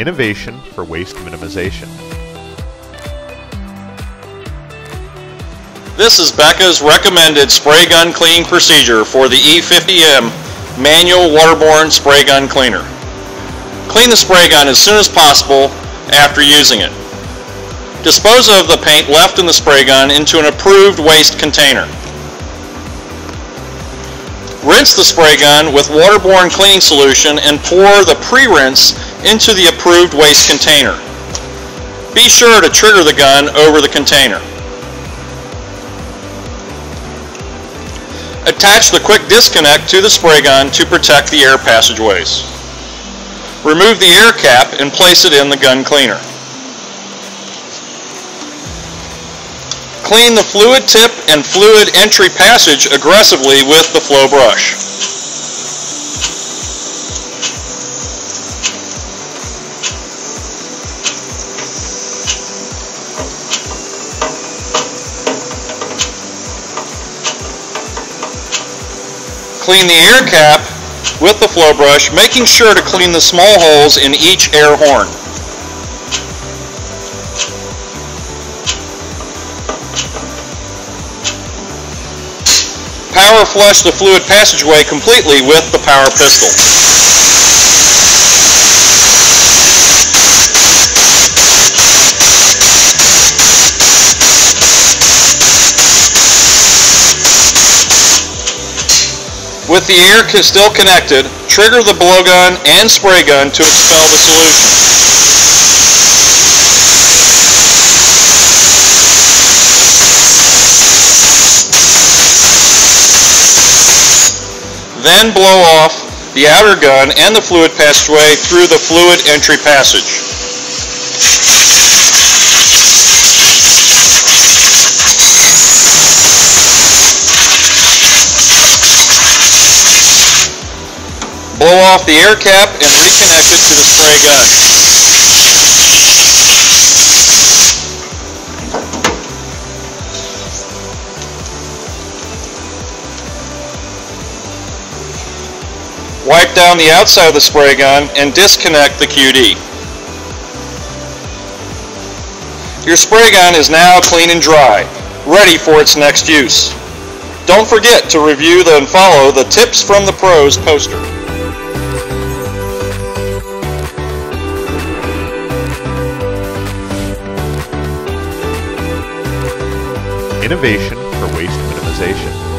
Innovation for waste minimization. This is Becca's recommended spray gun cleaning procedure for the E50M manual waterborne spray gun cleaner. Clean the spray gun as soon as possible after using it. Dispose of the paint left in the spray gun into an approved waste container. Rinse the spray gun with waterborne cleaning solution and pour the pre-rinse into the approved waste container. Be sure to trigger the gun over the container. Attach the quick disconnect to the spray gun to protect the air passageways. Remove the air cap and place it in the gun cleaner. Clean the fluid tip and fluid entry passage aggressively with the flow brush. Clean the air cap with the flow brush, making sure to clean the small holes in each air horn. Power flush the fluid passageway completely with the power pistol. With the air still connected, trigger the blowgun and spray gun to expel the solution. Then blow off the outer gun and the fluid passageway through the fluid entry passage. Blow off the air cap and reconnect it to the spray gun. Wipe down the outside of the spray gun and disconnect the QD. Your spray gun is now clean and dry, ready for its next use. Don't forget to review and follow the Tips from the Pros poster. Innovation for waste minimization.